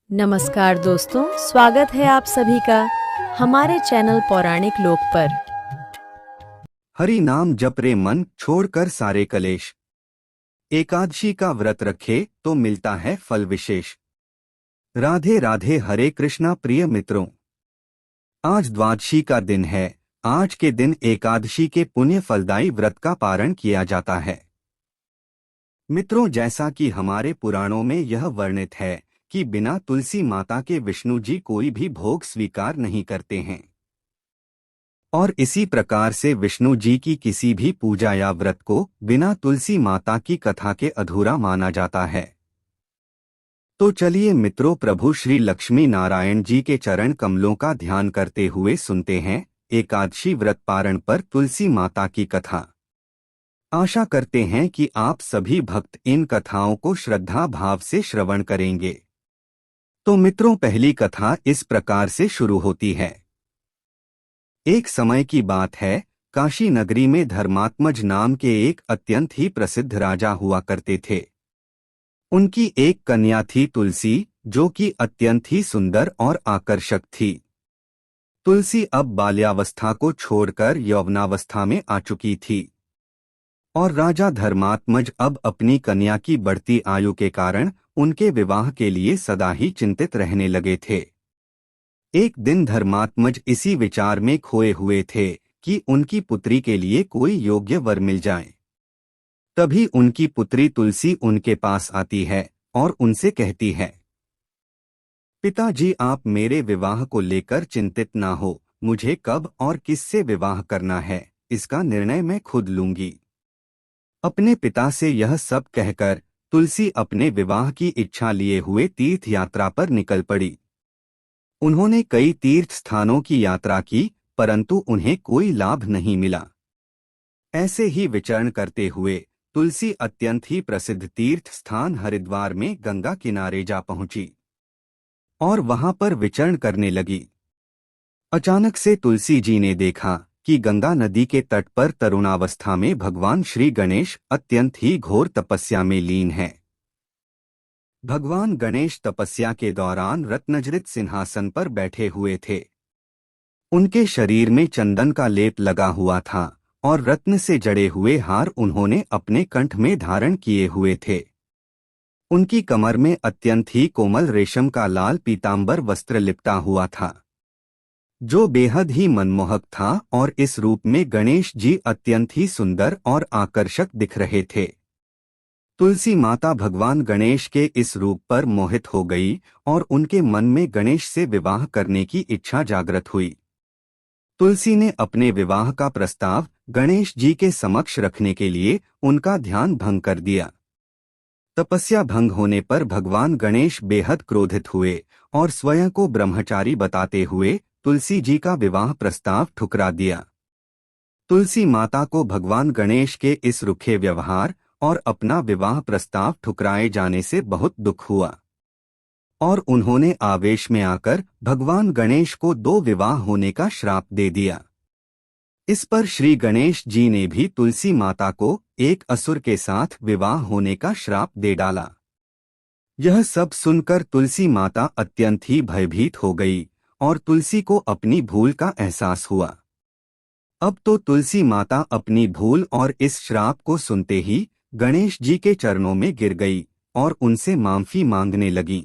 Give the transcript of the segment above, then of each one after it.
नमस्कार दोस्तों, स्वागत है आप सभी का हमारे चैनल पौराणिक लोक पर। हरि नाम जप रे मन, छोड़कर सारे कलेश। एकादशी का व्रत रखे तो मिलता है फल विशेष। राधे राधे, हरे कृष्णा प्रिय मित्रों। आज द्वादशी का दिन है। आज के दिन एकादशी के पुण्य फलदायी व्रत का पारण किया जाता है। मित्रों, जैसा कि हमारे पुराणों में यह वर्णित है कि बिना तुलसी माता के विष्णु जी कोई भी भोग स्वीकार नहीं करते हैं, और इसी प्रकार से विष्णु जी की किसी भी पूजा या व्रत को बिना तुलसी माता की कथा के अधूरा माना जाता है। तो चलिए मित्रों, प्रभु श्री लक्ष्मी नारायण जी के चरण कमलों का ध्यान करते हुए सुनते हैं एकादशी व्रत पारण पर तुलसी माता की कथा। आशा करते हैं कि आप सभी भक्त इन कथाओं को श्रद्धा भाव से श्रवण करेंगे। तो मित्रों, पहली कथा इस प्रकार से शुरू होती है। एक समय की बात है, काशी नगरी में धर्मात्मज नाम के एक अत्यंत ही प्रसिद्ध राजा हुआ करते थे। उनकी एक कन्या थी तुलसी, जो कि अत्यंत ही सुंदर और आकर्षक थी। तुलसी अब बाल्यावस्था को छोड़कर यौवनावस्था में आ चुकी थी, और राजा धर्मात्मज अब अपनी कन्या की बढ़ती आयु के कारण उनके विवाह के लिए सदा ही चिंतित रहने लगे थे। एक दिन धर्मात्मज इसी विचार में खोए हुए थे कि उनकी पुत्री के लिए कोई योग्य वर मिल जाए। तभी उनकी पुत्री तुलसी उनके पास आती है और उनसे कहती है, पिताजी, आप मेरे विवाह को लेकर चिंतित ना हो। मुझे कब और किससे विवाह करना है, इसका निर्णय मैं खुद लूंगी। अपने पिता से यह सब कहकर तुलसी अपने विवाह की इच्छा लिए हुए तीर्थ यात्रा पर निकल पड़ी। उन्होंने कई तीर्थ स्थानों की यात्रा की, परंतु उन्हें कोई लाभ नहीं मिला। ऐसे ही विचरण करते हुए तुलसी अत्यंत ही प्रसिद्ध तीर्थ स्थान हरिद्वार में गंगा किनारे जा पहुंची और वहां पर विचरण करने लगी। अचानक से तुलसी जी ने देखा कि गंगा नदी के तट पर तरुणावस्था में भगवान श्री गणेश अत्यंत ही घोर तपस्या में लीन हैं। भगवान गणेश तपस्या के दौरान रत्नजड़ित सिंहासन पर बैठे हुए थे। उनके शरीर में चंदन का लेप लगा हुआ था और रत्न से जड़े हुए हार उन्होंने अपने कंठ में धारण किए हुए थे। उनकी कमर में अत्यंत ही कोमल रेशम का लाल पीतांबर वस्त्र लिपटा हुआ था, जो बेहद ही मनमोहक था, और इस रूप में गणेश जी अत्यंत ही सुंदर और आकर्षक दिख रहे थे। तुलसी माता भगवान गणेश के इस रूप पर मोहित हो गई और उनके मन में गणेश से विवाह करने की इच्छा जागृत हुई। तुलसी ने अपने विवाह का प्रस्ताव गणेश जी के समक्ष रखने के लिए उनका ध्यान भंग कर दिया। तपस्या भंग होने पर भगवान गणेश बेहद क्रोधित हुए और स्वयं को ब्रह्मचारी बताते हुए तुलसी जी का विवाह प्रस्ताव ठुकरा दिया। तुलसी माता को भगवान गणेश के इस रुखे व्यवहार और अपना विवाह प्रस्ताव ठुकराए जाने से बहुत दुख हुआ, और उन्होंने आवेश में आकर भगवान गणेश को 2 विवाह होने का श्राप दे दिया। इस पर श्री गणेश जी ने भी तुलसी माता को एक असुर के साथ विवाह होने का श्राप दे डाला। यह सब सुनकर तुलसी माता अत्यंत ही भयभीत हो गई और तुलसी को अपनी भूल का एहसास हुआ। अब तो तुलसी माता अपनी भूल और इस श्राप को सुनते ही गणेश जी के चरणों में गिर गई और उनसे माफी मांगने लगी।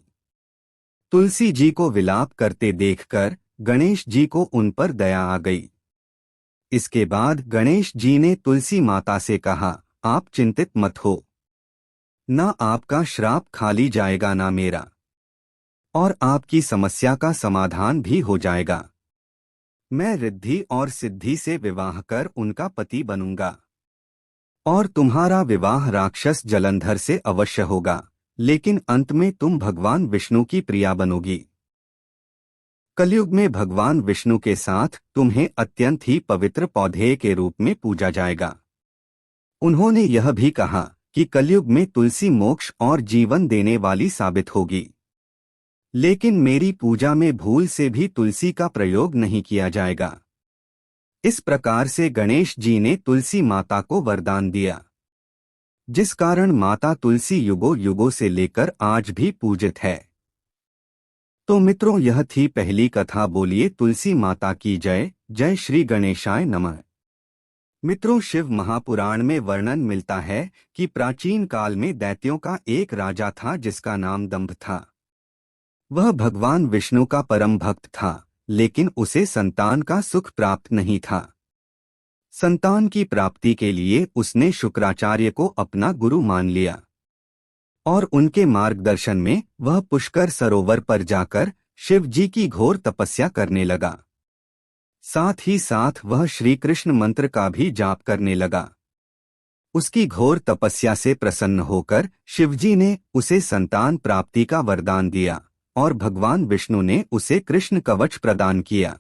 तुलसी जी को विलाप करते देखकर गणेश जी को उन पर दया आ गई। इसके बाद गणेश जी ने तुलसी माता से कहा, आप चिंतित मत हो। ना आपका श्राप खाली जाएगा, ना मेरा, और आपकी समस्या का समाधान भी हो जाएगा। मैं रिद्धि और सिद्धि से विवाह कर उनका पति बनूंगा, और तुम्हारा विवाह राक्षस जलंधर से अवश्य होगा, लेकिन अंत में तुम भगवान विष्णु की प्रिया बनोगी। कलयुग में भगवान विष्णु के साथ तुम्हें अत्यंत ही पवित्र पौधे के रूप में पूजा जाएगा। उन्होंने यह भी कहा कि कलयुग में तुलसी मोक्ष और जीवन देने वाली साबित होगी, लेकिन मेरी पूजा में भूल से भी तुलसी का प्रयोग नहीं किया जाएगा। इस प्रकार से गणेश जी ने तुलसी माता को वरदान दिया, जिस कारण माता तुलसी युगों युगों से लेकर आज भी पूजित है। तो मित्रों, यह थी पहली कथा। बोलिए तुलसी माता की जय। जय श्री गणेशाय नमः। मित्रों, शिव महापुराण में वर्णन मिलता है कि प्राचीन काल में दैत्यों का एक राजा था जिसका नाम दंभ था। वह भगवान विष्णु का परम भक्त था, लेकिन उसे संतान का सुख प्राप्त नहीं था। संतान की प्राप्ति के लिए उसने शुक्राचार्य को अपना गुरु मान लिया और उनके मार्गदर्शन में वह पुष्कर सरोवर पर जाकर शिव जी की घोर तपस्या करने लगा। साथ ही साथ वह श्री कृष्ण मंत्र का भी जाप करने लगा। उसकी घोर तपस्या से प्रसन्न होकर शिवजी ने उसे संतान प्राप्ति का वरदान दिया और भगवान विष्णु ने उसे कृष्ण कवच प्रदान किया।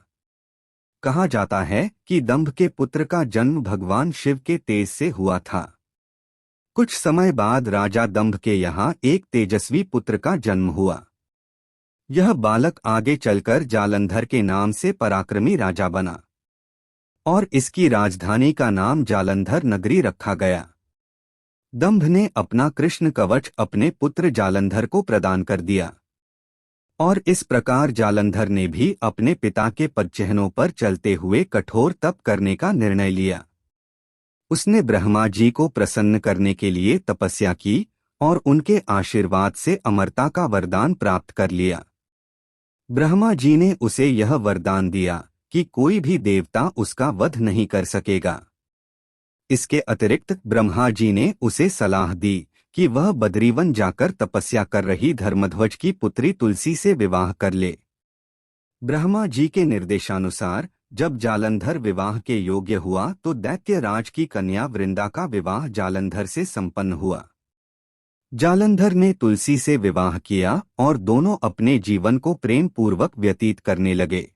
कहा जाता है कि दंभ के पुत्र का जन्म भगवान शिव के तेज से हुआ था। कुछ समय बाद राजा दंभ के यहाँ एक तेजस्वी पुत्र का जन्म हुआ। यह बालक आगे चलकर जालंधर के नाम से पराक्रमी राजा बना और इसकी राजधानी का नाम जालंधर नगरी रखा गया। दंभ ने अपना कृष्ण कवच अपने पुत्र जालंधर को प्रदान कर दिया और इस प्रकार जालंधर ने भी अपने पिता के पदचिह्नों पर चलते हुए कठोर तप करने का निर्णय लिया। उसने ब्रह्मा जी को प्रसन्न करने के लिए तपस्या की और उनके आशीर्वाद से अमरता का वरदान प्राप्त कर लिया। ब्रह्मा जी ने उसे यह वरदान दिया कि कोई भी देवता उसका वध नहीं कर सकेगा। इसके अतिरिक्त ब्रह्मा जी ने उसे सलाह दी कि वह बद्रीवन जाकर तपस्या कर रही धर्मध्वज की पुत्री तुलसी से विवाह कर ले। ब्रह्मा जी के निर्देशानुसार जब जालंधर विवाह के योग्य हुआ तो दैत्यराज की कन्या वृंदा का विवाह जालंधर से संपन्न हुआ। जालंधर ने तुलसी से विवाह किया और दोनों अपने जीवन को प्रेम पूर्वक व्यतीत करने लगे।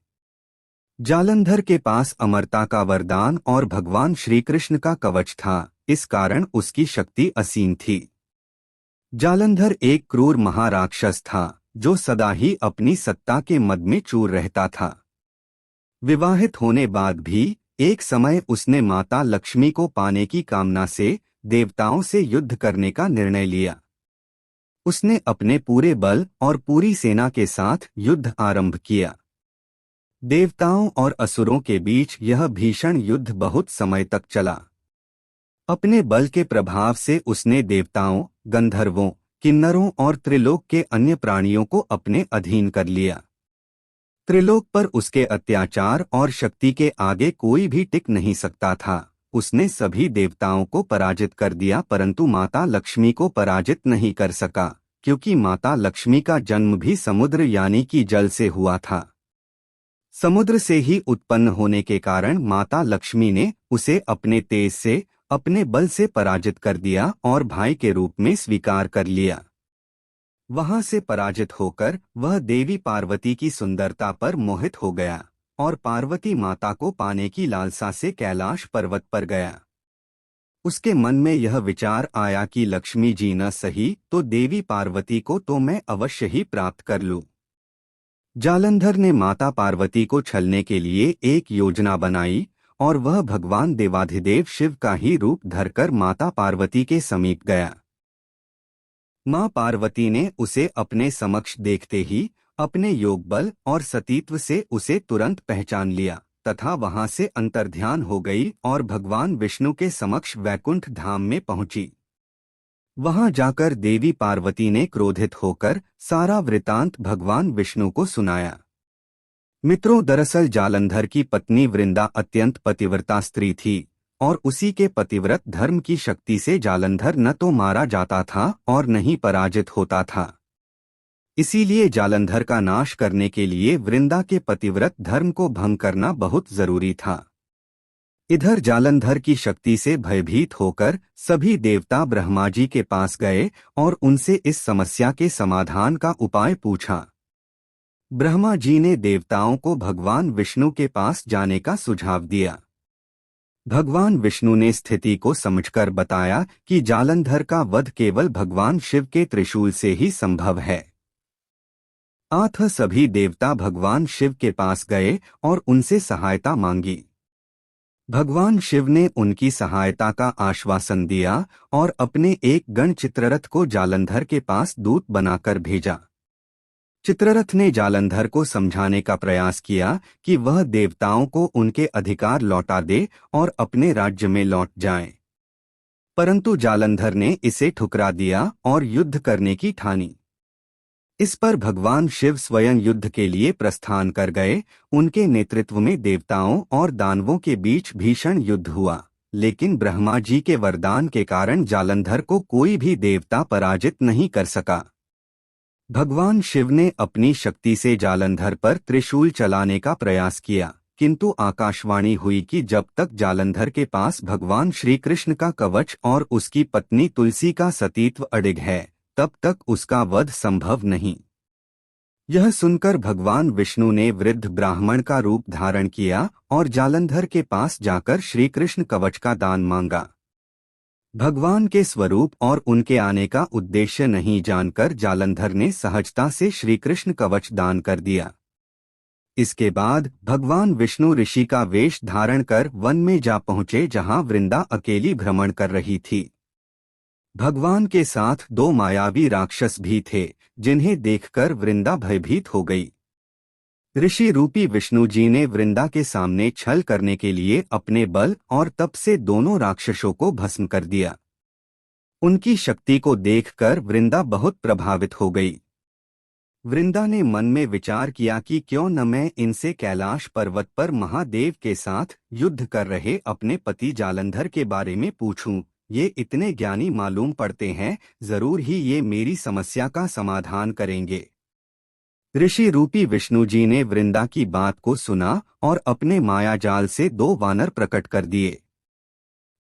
जालंधर के पास अमरता का वरदान और भगवान श्री कृष्ण का कवच था, इस कारण उसकी शक्ति असीम थी। जालंधर एक क्रूर महाराक्षस था जो सदा ही अपनी सत्ता के मद में चूर रहता था। विवाहित होने बाद भी एक समय उसने माता लक्ष्मी को पाने की कामना से देवताओं से युद्ध करने का निर्णय लिया। उसने अपने पूरे बल और पूरी सेना के साथ युद्ध आरंभ किया। देवताओं और असुरों के बीच यह भीषण युद्ध बहुत समय तक चला। अपने बल के प्रभाव से उसने देवताओं, गंधर्वों, किन्नरों और त्रिलोक के अन्य प्राणियों को अपने अधीन कर लिया। त्रिलोक पर उसके अत्याचार और शक्ति के आगे कोई भी टिक नहीं सकता था। उसने सभी देवताओं को पराजित कर दिया, परंतु माता लक्ष्मी को पराजित नहीं कर सका, क्योंकि माता लक्ष्मी का जन्म भी समुद्र यानी कि जल से हुआ था। समुद्र से ही उत्पन्न होने के कारण माता लक्ष्मी ने उसे अपने तेज से, अपने बल से पराजित कर दिया और भाई के रूप में स्वीकार कर लिया। वहां से पराजित होकर वह देवी पार्वती की सुंदरता पर मोहित हो गया और पार्वती माता को पाने की लालसा से कैलाश पर्वत पर गया। उसके मन में यह विचार आया कि लक्ष्मी जी न सही तो देवी पार्वती को तो मैं अवश्य ही प्राप्त कर लूं। जालंधर ने माता पार्वती को छलने के लिए एक योजना बनाई और वह भगवान देवाधिदेव शिव का ही रूप धरकर माता पार्वती के समीप गया। मां पार्वती ने उसे अपने समक्ष देखते ही अपने योग बल और सतीत्व से उसे तुरंत पहचान लिया तथा वहां से अंतर्ध्यान हो गई और भगवान विष्णु के समक्ष वैकुंठ धाम में पहुंची। वहां जाकर देवी पार्वती ने क्रोधित होकर सारा वृतांत भगवान विष्णु को सुनाया। मित्रों, दरअसल जालंधर की पत्नी वृंदा अत्यंत पतिव्रता स्त्री थी और उसी के पतिव्रत धर्म की शक्ति से जालंधर न तो मारा जाता था और न ही पराजित होता था। इसीलिए जालंधर का नाश करने के लिए वृंदा के पतिव्रत धर्म को भंग करना बहुत जरूरी था। इधर जालंधर की शक्ति से भयभीत होकर सभी देवता ब्रह्मा जी के पास गए और उनसे इस समस्या के समाधान का उपाय पूछा। ब्रह्मा जी ने देवताओं को भगवान विष्णु के पास जाने का सुझाव दिया। भगवान विष्णु ने स्थिति को समझकर बताया कि जालंधर का वध केवल भगवान शिव के त्रिशूल से ही संभव है। अतः सभी देवता भगवान शिव के पास गए और उनसे सहायता मांगी। भगवान शिव ने उनकी सहायता का आश्वासन दिया और अपने एक गण चित्ररथ को जालंधर के पास दूत बनाकर भेजा। चित्ररथ ने जालंधर को समझाने का प्रयास किया कि वह देवताओं को उनके अधिकार लौटा दे और अपने राज्य में लौट जाए, परंतु जालंधर ने इसे ठुकरा दिया और युद्ध करने की ठानी। इस पर भगवान शिव स्वयं युद्ध के लिए प्रस्थान कर गए। उनके नेतृत्व में देवताओं और दानवों के बीच भीषण युद्ध हुआ, लेकिन ब्रह्मा जी के वरदान के कारण जालंधर को कोई भी देवता पराजित नहीं कर सका। भगवान शिव ने अपनी शक्ति से जालंधर पर त्रिशूल चलाने का प्रयास किया, किंतु आकाशवाणी हुई कि जब तक जालंधर के पास भगवान श्री कृष्ण का कवच और उसकी पत्नी तुलसी का सतीत्व अडिग है, तब तक उसका वध संभव नहीं। यह सुनकर भगवान विष्णु ने वृद्ध ब्राह्मण का रूप धारण किया और जालंधर के पास जाकर श्री कृष्ण कवच का दान मांगा। भगवान के स्वरूप और उनके आने का उद्देश्य नहीं जानकर जालंधर ने सहजता से श्री कृष्ण कवच दान कर दिया। इसके बाद भगवान विष्णु ऋषि का वेश धारण कर वन में जा पहुंचे, जहां वृंदा अकेली भ्रमण कर रही थी। भगवान के साथ दो मायावी राक्षस भी थे, जिन्हें देखकर वृंदा भयभीत हो गई। ऋषि रूपी विष्णु जी ने वृंदा के सामने छल करने के लिए अपने बल और तप से दोनों राक्षसों को भस्म कर दिया। उनकी शक्ति को देखकर वृंदा बहुत प्रभावित हो गई। वृंदा ने मन में विचार किया कि क्यों न मैं इनसे कैलाश पर्वत पर महादेव के साथ युद्ध कर रहे अपने पति जालंधर के बारे में पूछूं। ये इतने ज्ञानी मालूम पड़ते हैं, जरूर ही ये मेरी समस्या का समाधान करेंगे। ऋषि रूपी विष्णु जी ने वृंदा की बात को सुना और अपने मायाजाल से दो वानर प्रकट कर दिए।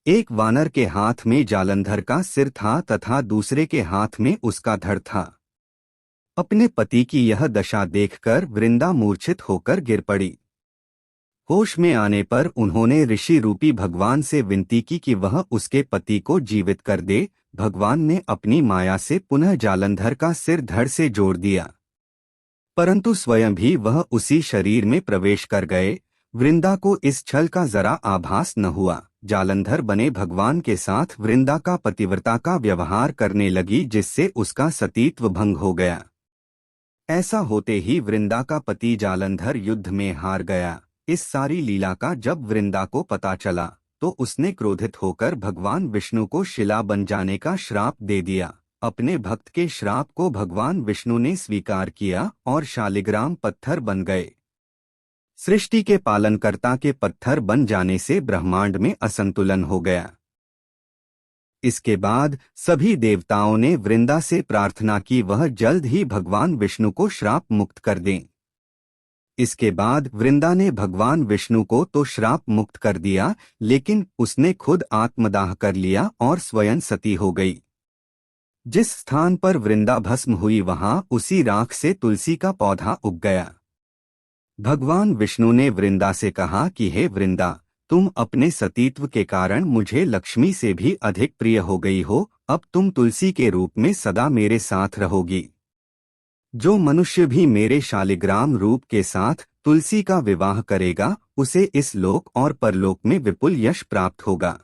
एक वानर के हाथ में जालंधर का सिर था तथा दूसरे के हाथ में उसका धड़ था। अपने पति की यह दशा देखकर वृंदा मूर्छित होकर गिर पड़ी। होश में आने पर उन्होंने ऋषि रूपी भगवान से विनती की कि वह उसके पति को जीवित कर दे। भगवान ने अपनी माया से पुनः जालंधर का सिर धड़ से जोड़ दिया, परंतु स्वयं भी वह उसी शरीर में प्रवेश कर गए। वृंदा को इस छल का जरा आभास न हुआ। जालंधर बने भगवान के साथ वृंदा का पतिव्रता का व्यवहार करने लगी, जिससे उसका सतीत्व भंग हो गया। ऐसा होते ही वृंदा का पति जालंधर युद्ध में हार गया। इस सारी लीला का जब वृंदा को पता चला तो उसने क्रोधित होकर भगवान विष्णु को शिला बन जाने का श्राप दे दिया। अपने भक्त के श्राप को भगवान विष्णु ने स्वीकार किया और शालिग्राम पत्थर बन गए। सृष्टि के पालनकर्ता के पत्थर बन जाने से ब्रह्मांड में असंतुलन हो गया। इसके बाद सभी देवताओं ने वृंदा से प्रार्थना की वह जल्द ही भगवान विष्णु को श्राप मुक्त कर दें। इसके बाद वृंदा ने भगवान विष्णु को तो श्राप मुक्त कर दिया, लेकिन उसने खुद आत्मदाह कर लिया और स्वयं सती हो गई। जिस स्थान पर वृंदा भस्म हुई वहां उसी राख से तुलसी का पौधा उग गया। भगवान विष्णु ने वृंदा से कहा कि हे वृंदा, तुम अपने सतीत्व के कारण मुझे लक्ष्मी से भी अधिक प्रिय हो गई हो। अब तुम तुलसी के रूप में सदा मेरे साथ रहोगी। जो मनुष्य भी मेरे शालिग्राम रूप के साथ तुलसी का विवाह करेगा, उसे इस लोक और परलोक में विपुल यश प्राप्त होगा।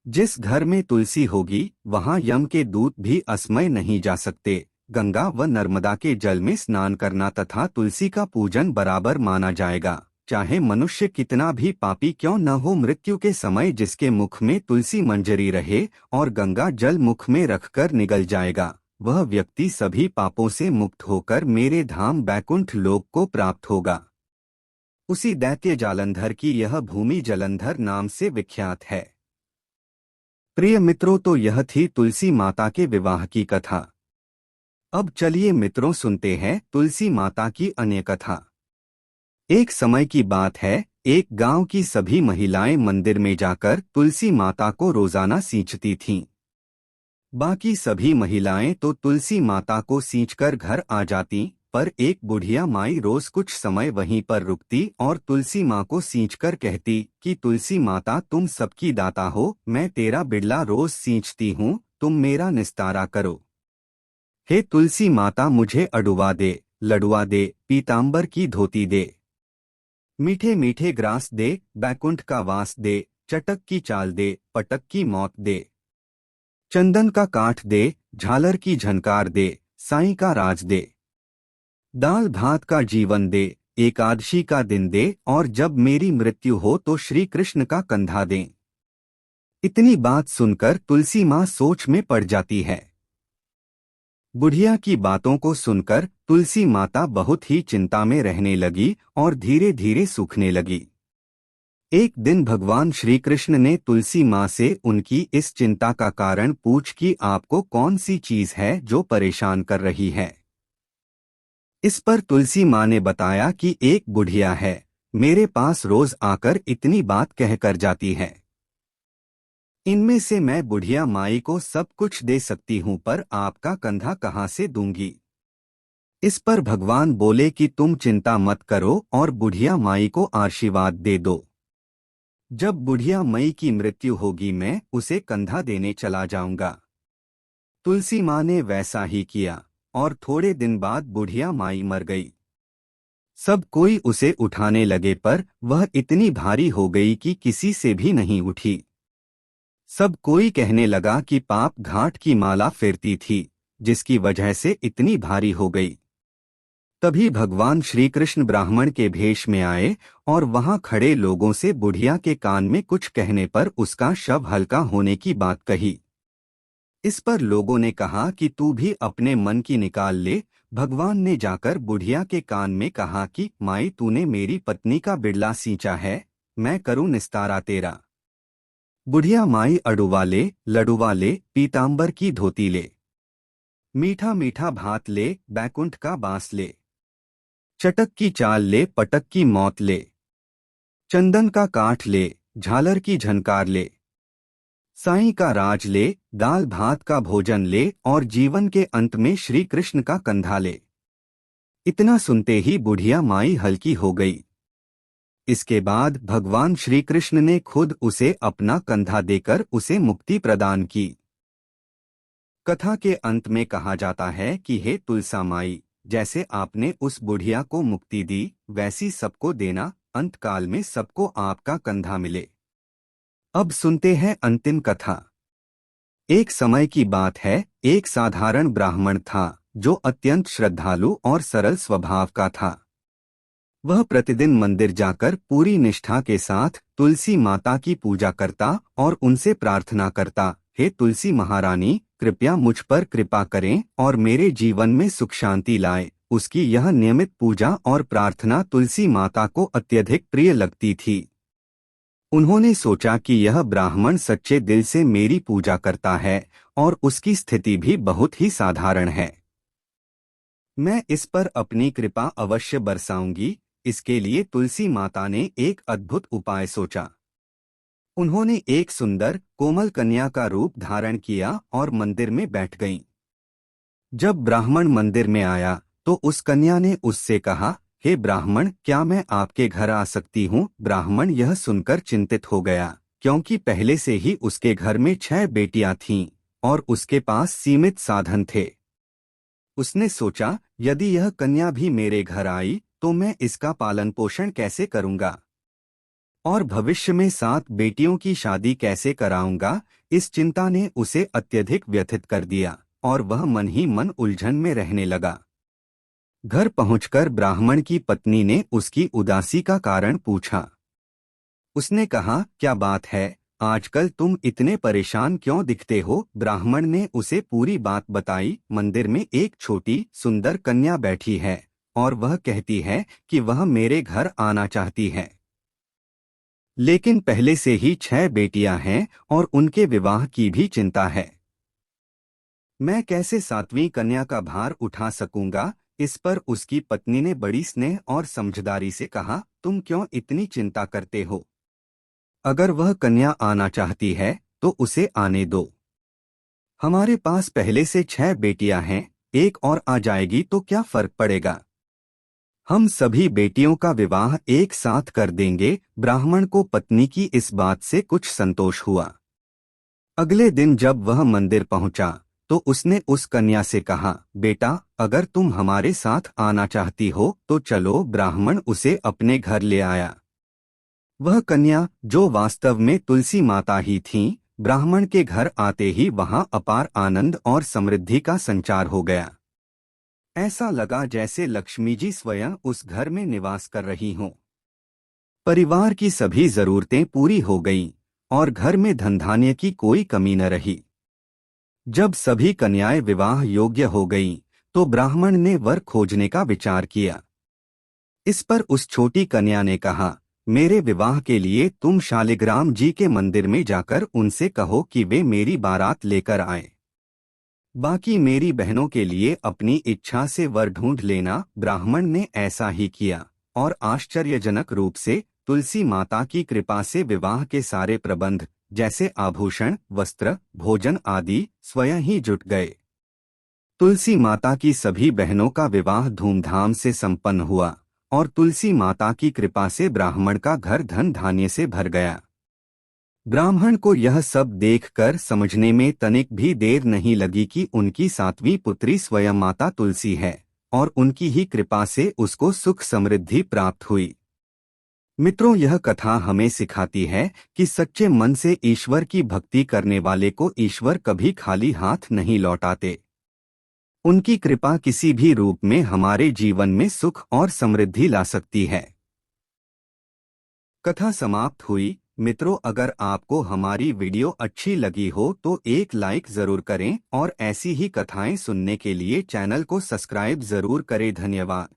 जिस घर में तुलसी होगी वहां यम के दूत भी असमय नहीं जा सकते। गंगा व नर्मदा के जल में स्नान करना तथा तुलसी का पूजन बराबर माना जाएगा। चाहे मनुष्य कितना भी पापी क्यों न हो, मृत्यु के समय जिसके मुख में तुलसी मंजरी रहे और गंगा जल मुख में रखकर निगल जाएगा, वह व्यक्ति सभी पापों से मुक्त होकर मेरे धाम बैकुंठ लोक को प्राप्त होगा। उसी दैत्य जालंधर की यह भूमि जलंधर नाम से विख्यात है। प्रिय मित्रों, तो यह थी तुलसी माता के विवाह की कथा। अब चलिए मित्रों सुनते हैं तुलसी माता की अन्य कथा। एक समय की बात है, एक गांव की सभी महिलाएं मंदिर में जाकर तुलसी माता को रोजाना सींचती थीं। बाकी सभी महिलाएं तो तुलसी माता को सींचकर घर आ जाती, पर एक बुढ़िया माई रोज कुछ समय वहीं पर रुकती और तुलसी माँ को सींचकर कहती कि तुलसी माता, तुम सबकी दाता हो, मैं तेरा बिड़ला रोज सींचती हूँ, तुम मेरा निस्तारा करो। हे तुलसी माता, मुझे अडुआ दे, लडुआ दे, पीतांबर की धोती दे, मीठे मीठे ग्रास दे, बैकुंठ का वास दे, चटक की चाल दे, पटक की मौत दे, चंदन का काठ दे, झालर की झनकार दे, साईं का राज दे। दाल भात का जीवन दे, एकादशी का दिन दे, और जब मेरी मृत्यु हो तो श्री कृष्ण का कंधा दें। इतनी बात सुनकर तुलसी माँ सोच में पड़ जाती है। बुढ़िया की बातों को सुनकर तुलसी माता बहुत ही चिंता में रहने लगी और धीरे धीरे सूखने लगी। एक दिन भगवान श्री कृष्ण ने तुलसी माँ से उनकी इस चिंता का कारण पूछ कि आपको कौन सी चीज है जो परेशान कर रही है। इस पर तुलसी माँ ने बताया कि एक बुढ़िया है, मेरे पास रोज आकर इतनी बात कहकर जाती है। इनमें से मैं बुढ़िया माई को सब कुछ दे सकती हूँ, पर आपका कंधा कहाँ से दूंगी। इस पर भगवान बोले कि तुम चिंता मत करो और बुढ़िया माई को आशीर्वाद दे दो। जब बुढ़िया माई की मृत्यु होगी मैं उसे कंधा देने चला जाऊंगा। तुलसी माँ ने वैसा ही किया और थोड़े दिन बाद बुढ़िया माई मर गई। सब कोई उसे उठाने लगे पर वह इतनी भारी हो गई कि किसी से भी नहीं उठी। सब कोई कहने लगा कि पाप घाट की माला फेरती थी, जिसकी वजह से इतनी भारी हो गई। तभी भगवान श्री कृष्ण ब्राह्मण के भेष में आए और वहां खड़े लोगों से बुढ़िया के कान में कुछ कहने पर उसका शव हल्का होने की बात कही। इस पर लोगों ने कहा कि तू भी अपने मन की निकाल ले। भगवान ने जाकर बुढ़िया के कान में कहा कि माई तूने मेरी पत्नी का बिड़ला सींचा है, मैं करूं निस्तारा तेरा। बुढ़िया माई अडुवा ले, लडुवा ले, पीतांबर की धोती ले, मीठा मीठा भात ले, बैकुंठ का बांस ले, चटक की चाल ले, पटक की मौत ले, चंदन का काठ ले, झालर की झनकार ले, साईं का राज ले, दाल भात का भोजन ले, और जीवन के अंत में श्री कृष्ण का कंधा ले। इतना सुनते ही बुढ़िया माई हल्की हो गई। इसके बाद भगवान श्री कृष्ण ने खुद उसे अपना कंधा देकर उसे मुक्ति प्रदान की। कथा के अंत में कहा जाता है कि हे तुलसा माई, जैसे आपने उस बुढ़िया को मुक्ति दी वैसी सबको देना, अंतकाल में सबको आपका कंधा मिले। अब सुनते हैं अंतिम कथा। एक समय की बात है, एक साधारण ब्राह्मण था जो अत्यंत श्रद्धालु और सरल स्वभाव का था। वह प्रतिदिन मंदिर जाकर पूरी निष्ठा के साथ तुलसी माता की पूजा करता और उनसे प्रार्थना करता, हे तुलसी महारानी, कृपया मुझ पर कृपा करें और मेरे जीवन में सुख शांति लाए। उसकी यह नियमित पूजा और प्रार्थना तुलसी माता को अत्यधिक प्रिय लगती थी। उन्होंने सोचा कि यह ब्राह्मण सच्चे दिल से मेरी पूजा करता है और उसकी स्थिति भी बहुत ही साधारण है। मैं इस पर अपनी कृपा अवश्य बरसाऊंगी। इसके लिए तुलसी माता ने एक अद्भुत उपाय सोचा। उन्होंने एक सुंदर कोमल कन्या का रूप धारण किया और मंदिर में बैठ गईं। जब ब्राह्मण मंदिर में आया तो उस कन्या ने उससे कहा, हे ब्राह्मण, क्या मैं आपके घर आ सकती हूँ? ब्राह्मण यह सुनकर चिंतित हो गया, क्योंकि पहले से ही उसके घर में 6 बेटियां थीं और उसके पास सीमित साधन थे। उसने सोचा, यदि यह कन्या भी मेरे घर आई तो मैं इसका पालन पोषण कैसे करूंगा और भविष्य में 7 बेटियों की शादी कैसे कराऊंगा। इस चिंता ने उसे अत्यधिक व्यथित कर दिया और वह मन ही मन उलझन में रहने लगा। घर पहुंचकर ब्राह्मण की पत्नी ने उसकी उदासी का कारण पूछा। उसने कहा, क्या बात है, आजकल तुम इतने परेशान क्यों दिखते हो? ब्राह्मण ने उसे पूरी बात बताई। मंदिर में एक छोटी सुंदर कन्या बैठी है और वह कहती है कि वह मेरे घर आना चाहती है, लेकिन पहले से ही 6 बेटियां हैं और उनके विवाह की भी चिंता है। मैं कैसे 7वीं कन्या का भार उठा सकूंगा? इस पर उसकी पत्नी ने बड़ी स्नेह और समझदारी से कहा, तुम क्यों इतनी चिंता करते हो? अगर वह कन्या आना चाहती है तो उसे आने दो। हमारे पास पहले से 6 बेटियां हैं, एक और आ जाएगी तो क्या फर्क पड़ेगा? हम सभी बेटियों का विवाह एक साथ कर देंगे। ब्राह्मण को पत्नी की इस बात से कुछ संतोष हुआ। अगले दिन जब वह मंदिर पहुंचा तो उसने उस कन्या से कहा, बेटा, अगर तुम हमारे साथ आना चाहती हो तो चलो। ब्राह्मण उसे अपने घर ले आया। वह कन्या, जो वास्तव में तुलसी माता ही थीं, ब्राह्मण के घर आते ही वहां अपार आनंद और समृद्धि का संचार हो गया। ऐसा लगा जैसे लक्ष्मी जी स्वयं उस घर में निवास कर रही हों। परिवार की सभी जरूरतें पूरी हो गईं और घर में धन धान्य की कोई कमी न रही। जब सभी कन्याएं विवाह योग्य हो गईं, तो ब्राह्मण ने वर खोजने का विचार किया। इस पर उस छोटी कन्या ने कहा, मेरे विवाह के लिए तुम शालिग्राम जी के मंदिर में जाकर उनसे कहो कि वे मेरी बारात लेकर आएं। बाकी मेरी बहनों के लिए अपनी इच्छा से वर ढूंढ लेना। ब्राह्मण ने ऐसा ही किया और आश्चर्यजनक रूप से तुलसी माता की कृपा से विवाह के सारे प्रबंध, जैसे आभूषण, वस्त्र, भोजन आदि, स्वयं ही जुट गए। तुलसी माता की सभी बहनों का विवाह धूमधाम से संपन्न हुआ और तुलसी माता की कृपा से ब्राह्मण का घर धन धान्य से भर गया। ब्राह्मण को यह सब देखकर समझने में तनिक भी देर नहीं लगी कि उनकी 7वीं पुत्री स्वयं माता तुलसी है और उनकी ही कृपा से उसको सुख समृद्धि प्राप्त हुई। मित्रों, यह कथा हमें सिखाती है कि सच्चे मन से ईश्वर की भक्ति करने वाले को ईश्वर कभी खाली हाथ नहीं लौटाते। उनकी कृपा किसी भी रूप में हमारे जीवन में सुख और समृद्धि ला सकती है। कथा समाप्त हुई। मित्रों, अगर आपको हमारी वीडियो अच्छी लगी हो तो एक लाइक जरूर करें और ऐसी ही कथाएं सुनने के लिए चैनल को सब्सक्राइब जरूर करें। धन्यवाद।